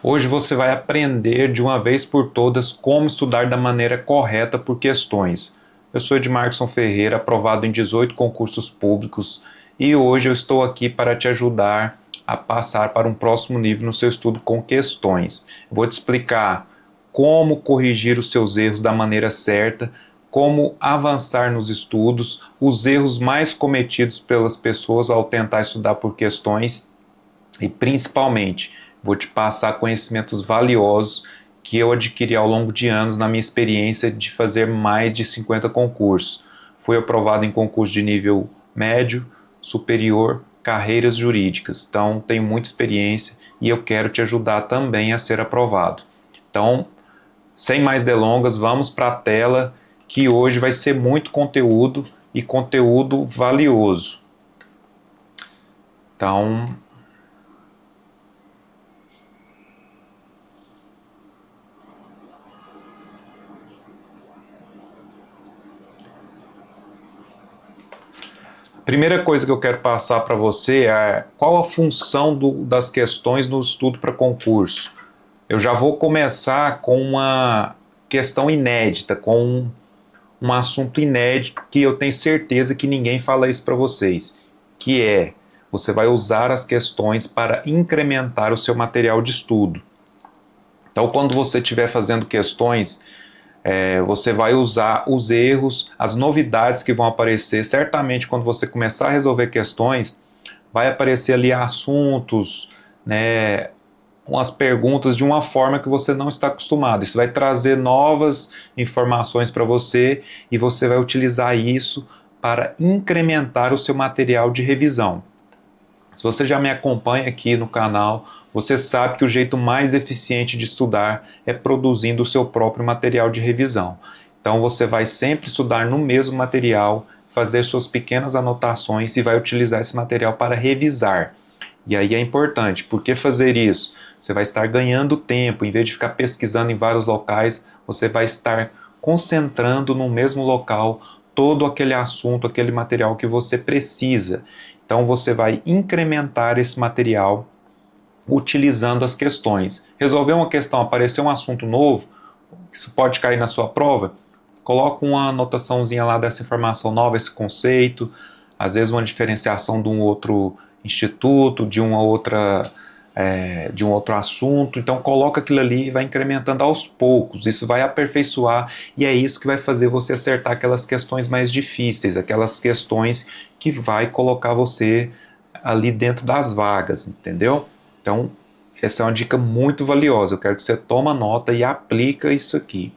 Hoje você vai aprender de uma vez por todas como estudar da maneira correta por questões. Eu sou Edmarson Ferreira, aprovado em 18 concursos públicos, e hoje eu estou aqui para te ajudar a passar para um próximo nível no seu estudo com questões. Eu vou te explicar como corrigir os seus erros da maneira certa, como avançar nos estudos, os erros mais cometidos pelas pessoas ao tentar estudar por questões e, principalmente, vou te passar conhecimentos valiosos que eu adquiri ao longo de anos na minha experiência de fazer mais de 50 concursos. Fui aprovado em concurso de nível médio, superior, carreiras jurídicas. Então, tenho muita experiência e eu quero te ajudar também a ser aprovado. Então, sem mais delongas, vamos para a tela que hoje vai ser muito conteúdo e conteúdo valioso. Então, primeira coisa que eu quero passar para você é qual a função das questões no estudo para concurso. Eu já vou começar com uma questão inédita, com um assunto inédito que eu tenho certeza que ninguém fala isso para vocês, que é, você vai usar as questões para incrementar o seu material de estudo. Então, quando você estiver fazendo questões, você vai usar os erros, as novidades que vão aparecer. Certamente, quando você começar a resolver questões, vai aparecer ali assuntos, né, umas perguntas de uma forma que você não está acostumado. Isso vai trazer novas informações para você e você vai utilizar isso para incrementar o seu material de revisão. Se você já me acompanha aqui no canal, você sabe que o jeito mais eficiente de estudar é produzindo o seu próprio material de revisão. Então você vai sempre estudar no mesmo material, fazer suas pequenas anotações e vai utilizar esse material para revisar. E aí é importante, por que fazer isso? Você vai estar ganhando tempo, em vez de ficar pesquisando em vários locais, você vai estar concentrando no mesmo local todo aquele assunto, aquele material que você precisa. Então você vai incrementar esse material utilizando as questões. Resolveu uma questão, apareceu um assunto novo, isso pode cair na sua prova, coloca uma anotaçãozinha lá dessa informação nova, esse conceito, às vezes uma diferenciação de um outro instituto, de uma outra, de um outro assunto. Então coloca aquilo ali e vai incrementando aos poucos. Isso vai aperfeiçoar e é isso que vai fazer você acertar aquelas questões mais difíceis, aquelas questões que vai colocar você ali dentro das vagas, entendeu? Então, essa é uma dica muito valiosa. Eu quero que você tome nota e aplica isso aqui.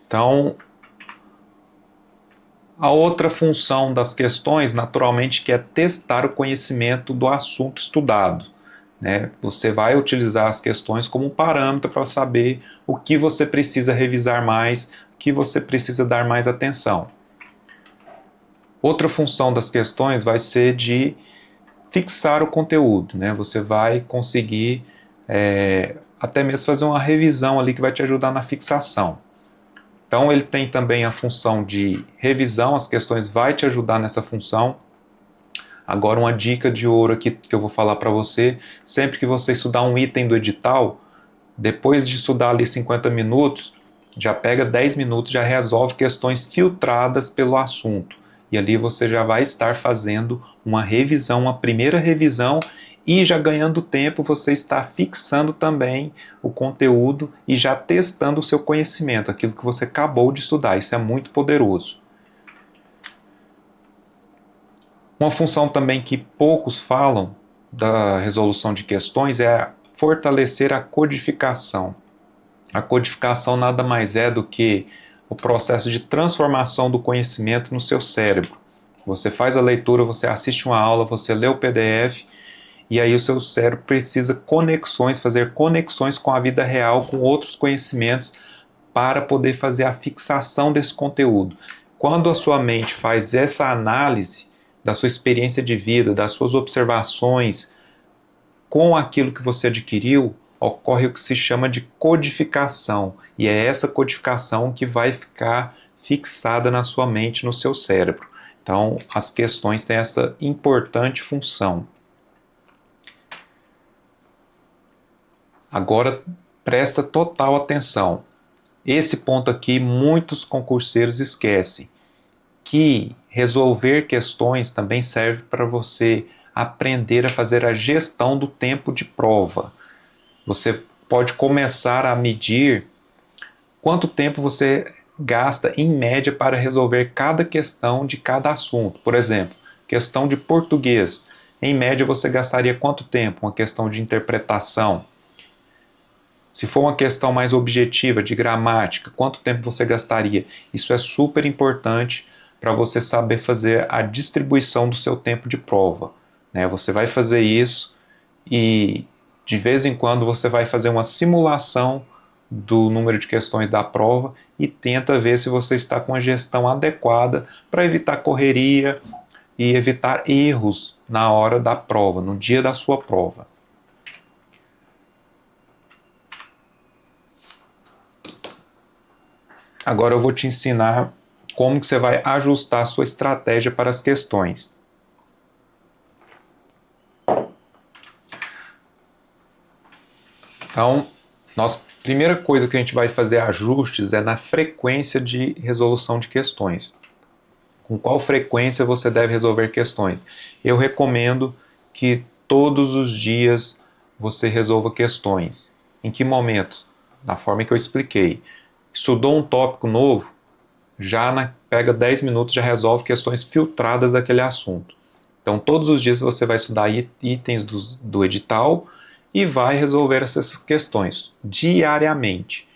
Então, a outra função das questões, naturalmente, que é testar o conhecimento do assunto estudado. Né? Você vai utilizar as questões como um parâmetro para saber o que você precisa revisar mais, o que você precisa dar mais atenção. Outra função das questões vai ser de fixar o conteúdo, né? Você vai conseguir até mesmo fazer uma revisão ali que vai te ajudar na fixação. Então ele tem também a função de revisão, as questões vai te ajudar nessa função. Agora uma dica de ouro aqui que eu vou falar para você, sempre que você estudar um item do edital, depois de estudar ali 50 minutos, já pega 10 minutos, já resolve questões filtradas pelo assunto. E ali você já vai estar fazendo uma revisão, uma primeira revisão, e já ganhando tempo você está fixando também o conteúdo e já testando o seu conhecimento, aquilo que você acabou de estudar. Isso é muito poderoso. Uma função também que poucos falam da resolução de questões é fortalecer a codificação. A codificação nada mais é do que o processo de transformação do conhecimento no seu cérebro. Você faz a leitura, você assiste uma aula, você lê o PDF e aí o seu cérebro precisa fazer conexões com a vida real, com outros conhecimentos para poder fazer a fixação desse conteúdo. Quando a sua mente faz essa análise da sua experiência de vida, das suas observações com aquilo que você adquiriu, ocorre o que se chama de codificação. E é essa codificação que vai ficar fixada na sua mente, no seu cérebro. Então, as questões têm essa importante função. Agora presta total atenção. Esse ponto aqui muitos concurseiros esquecem, que resolver questões também serve para você aprender a fazer a gestão do tempo de prova. Você pode começar a medir quanto tempo você gasta em média para resolver cada questão de cada assunto. Por exemplo, questão de português. Em média você gastaria quanto tempo? Uma questão de interpretação. Se for uma questão mais objetiva, de gramática, quanto tempo você gastaria? Isso é super importante para você saber fazer a distribuição do seu tempo de prova. Né? Você vai fazer isso e de vez em quando você vai fazer uma simulação do número de questões da prova e tenta ver se você está com a gestão adequada para evitar correria e evitar erros na hora da prova, no dia da sua prova. Agora eu vou te ensinar como que você vai ajustar a sua estratégia para as questões. Então, primeira coisa que a gente vai fazer ajustes é na frequência de resolução de questões. Com qual frequência você deve resolver questões? Eu recomendo que todos os dias você resolva questões. Em que momento? Da forma que eu expliquei. Estudou um tópico novo? Pega 10 minutos, já resolve questões filtradas daquele assunto. Então, todos os dias você vai estudar itens do edital e vai resolver essas questões diariamente.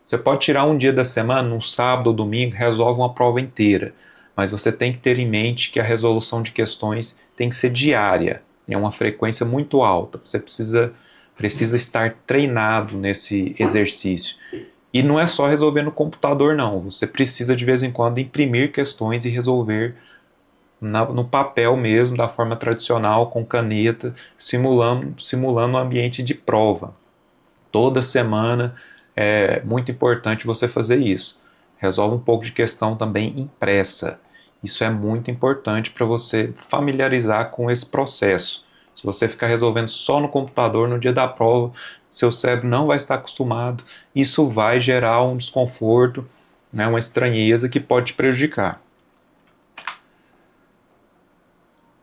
Você pode tirar um dia da semana, um sábado ou domingo, resolve uma prova inteira. Mas você tem que ter em mente que a resolução de questões tem que ser diária. É uma frequência muito alta. Você precisa estar treinado nesse exercício. E não é só resolver no computador, não. Você precisa, de vez em quando, imprimir questões e resolver no papel mesmo, da forma tradicional, com caneta, simulando um ambiente de prova. Toda semana é muito importante você fazer isso. Resolve um pouco de questão também impressa. Isso é muito importante para você familiarizar com esse processo. Se você ficar resolvendo só no computador no dia da prova, seu cérebro não vai estar acostumado. Isso vai gerar um desconforto, né, uma estranheza que pode te prejudicar.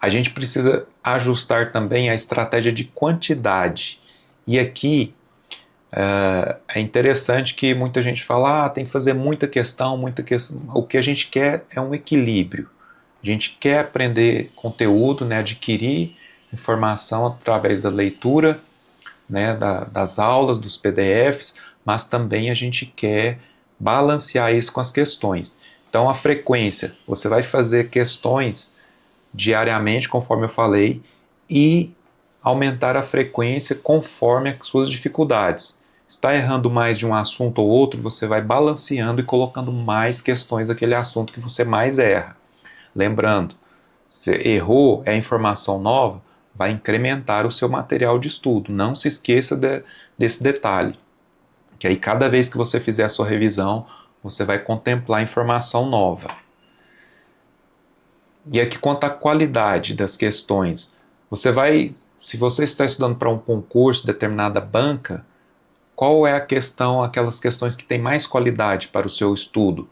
A gente precisa ajustar também a estratégia de quantidade. E aqui é interessante que muita gente fala, tem que fazer muita questão, muita questão. O que a gente quer é um equilíbrio. A gente quer aprender conteúdo, né, adquirir informação através da leitura, né, das aulas, dos PDFs, mas também a gente quer balancear isso com as questões. Então, a frequência, você vai fazer questões diariamente, conforme eu falei, e aumentar a frequência conforme as suas dificuldades. Está errando mais de um assunto ou outro, você vai balanceando e colocando mais questões daquele assunto que você mais erra. Lembrando, se errou, é informação nova, vai incrementar o seu material de estudo. Não se esqueça desse detalhe, que aí cada vez que você fizer a sua revisão, você vai contemplar informação nova. E aqui quanto à qualidade das questões, se você está estudando para um concurso, determinada banca, qual é a questão, aquelas questões que têm mais qualidade para o seu estudo?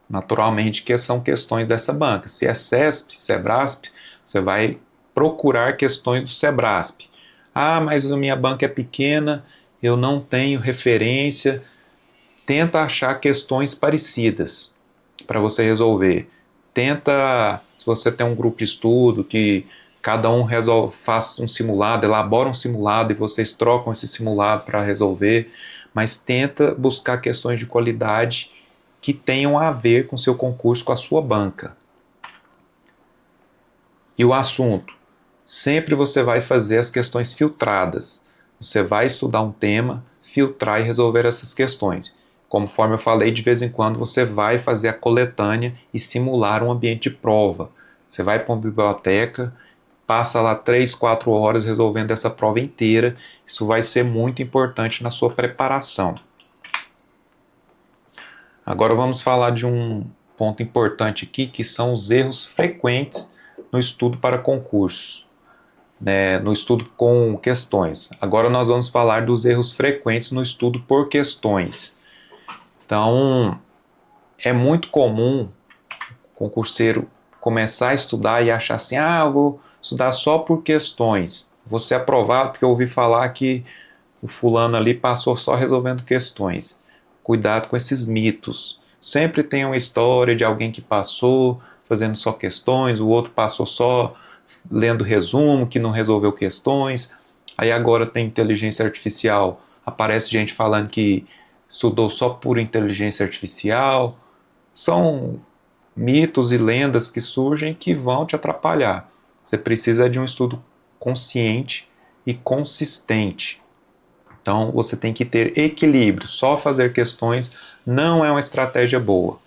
Naturalmente que são questões dessa banca. Se é CESP, SEBRASP, você vai procurar questões do SEBRASP. Mas a minha banca é pequena, eu não tenho referência. Tenta achar questões parecidas para você resolver. Se você tem um grupo de estudo que cada um faz um simulado, elabora um simulado e vocês trocam esse simulado para resolver, mas tenta buscar questões de qualidade que tenham a ver com o seu concurso, com a sua banca. E o assunto? Sempre você vai fazer as questões filtradas. Você vai estudar um tema, filtrar e resolver essas questões. Conforme eu falei, de vez em quando você vai fazer a coletânea e simular um ambiente de prova. Você vai para uma biblioteca, passa lá 3, 4 horas resolvendo essa prova inteira. Isso vai ser muito importante na sua preparação. Agora vamos falar de um ponto importante aqui, que são os erros frequentes no estudo para concurso. né, no estudo com questões. Agora nós vamos falar dos erros frequentes no estudo por questões. Então, é muito comum o concurseiro começar a estudar e achar assim, eu vou estudar só por questões. Vou ser aprovado porque eu ouvi falar que o fulano ali passou só resolvendo questões. Cuidado com esses mitos. Sempre tem uma história de alguém que passou fazendo só questões, o outro passou só lendo resumo, que não resolveu questões. Aí agora tem inteligência artificial, aparece gente falando que estudou só por inteligência artificial. São mitos e lendas que surgem que vão te atrapalhar. Você precisa de um estudo consciente e consistente. Então você tem que ter equilíbrio. Só fazer questões não é uma estratégia boa.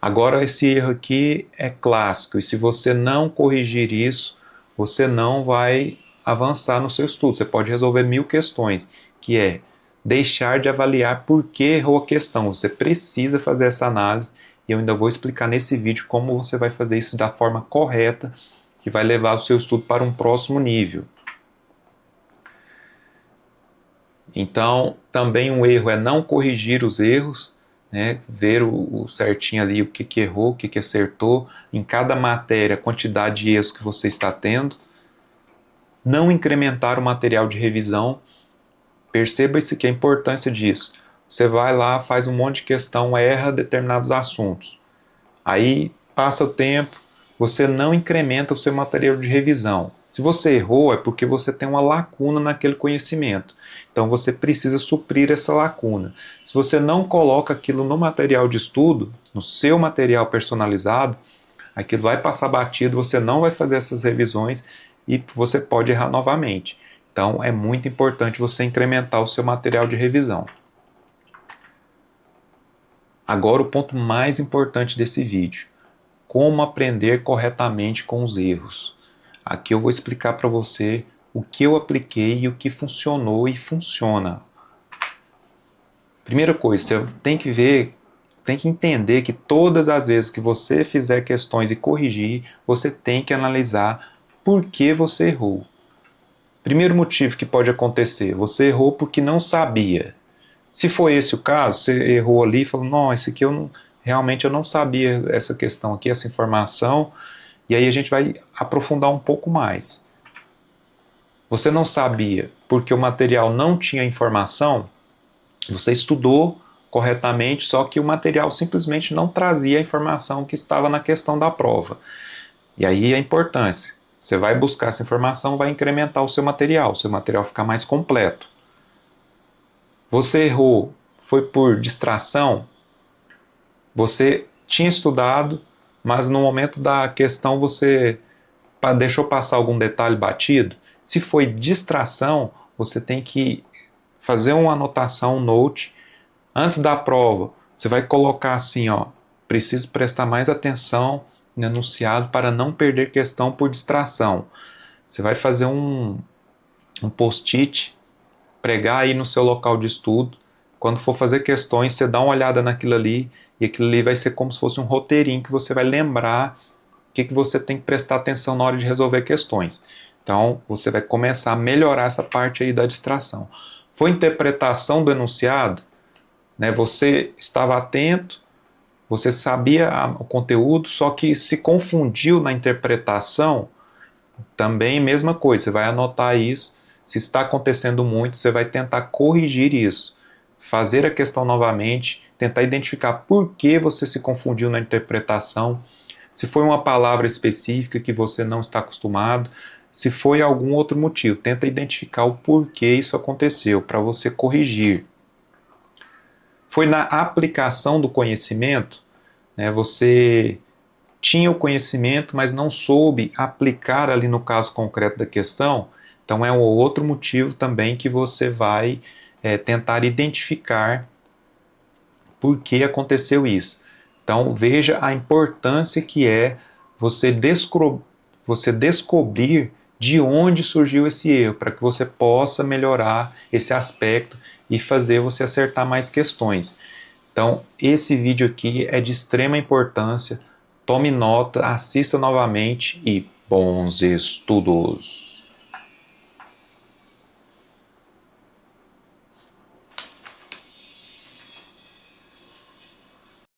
Agora esse erro aqui é clássico e se você não corrigir isso, você não vai avançar no seu estudo. Você pode resolver 1000 questões, que é deixar de avaliar por que errou a questão. Você precisa fazer essa análise e eu ainda vou explicar nesse vídeo como você vai fazer isso da forma correta, que vai levar o seu estudo para um próximo nível. Então, também um erro é não corrigir os erros, né? Ver o certinho ali, o que errou, o que acertou, em cada matéria, a quantidade de erros que você está tendo. Não incrementar o material de revisão. Perceba isso aqui, a importância disso. Você vai lá, faz um monte de questão, erra determinados assuntos. Aí passa o tempo, você não incrementa o seu material de revisão. Se você errou, é porque você tem uma lacuna naquele conhecimento. Então você precisa suprir essa lacuna. Se você não coloca aquilo no material de estudo, no seu material personalizado, aquilo vai passar batido, você não vai fazer essas revisões e você pode errar novamente. Então é muito importante você incrementar o seu material de revisão. Agora o ponto mais importante desse vídeo. Como aprender corretamente com os erros. Aqui eu vou explicar para você o que eu apliquei e o que funcionou e funciona. Primeira coisa, você tem que ver, você tem que entender que todas as vezes que você fizer questões e corrigir, você tem que analisar por que você errou. Primeiro motivo que pode acontecer, você errou porque não sabia. Se foi esse o caso, você errou ali e falou, não, esse aqui realmente eu não sabia essa questão aqui, essa informação, e aí a gente vai aprofundar um pouco mais. Você não sabia porque o material não tinha informação, você estudou corretamente, só que o material simplesmente não trazia a informação que estava na questão da prova. E aí a importância, você vai buscar essa informação, vai incrementar o seu material ficar mais completo. Você errou, foi por distração, você tinha estudado, mas no momento da questão você deixou passar algum detalhe batido. Se foi distração, você tem que fazer uma anotação, um note. Antes da prova, você vai colocar assim, preciso prestar mais atenção no enunciado para não perder questão por distração. Você vai fazer um post-it, pregar aí no seu local de estudo. Quando for fazer questões, você dá uma olhada naquilo ali, e aquilo ali vai ser como se fosse um roteirinho que você vai lembrar o que você tem que prestar atenção na hora de resolver questões. Então, você vai começar a melhorar essa parte aí da distração. Foi interpretação do enunciado, né? Você estava atento, você sabia o conteúdo, só que se confundiu na interpretação, também mesma coisa, você vai anotar isso. Se está acontecendo muito, você vai tentar corrigir isso. Fazer a questão novamente, tentar identificar por que você se confundiu na interpretação, se foi uma palavra específica que você não está acostumado, se foi algum outro motivo. Tenta identificar o porquê isso aconteceu, para você corrigir. Foi na aplicação do conhecimento, né, você tinha o conhecimento, mas não soube aplicar ali no caso concreto da questão, então é um outro motivo também que você vai tentar identificar por que aconteceu isso. Então veja a importância que é você descobrir de onde surgiu esse erro, para que você possa melhorar esse aspecto e fazer você acertar mais questões. Então esse vídeo aqui é de extrema importância. Tome nota, assista novamente e Bons estudos!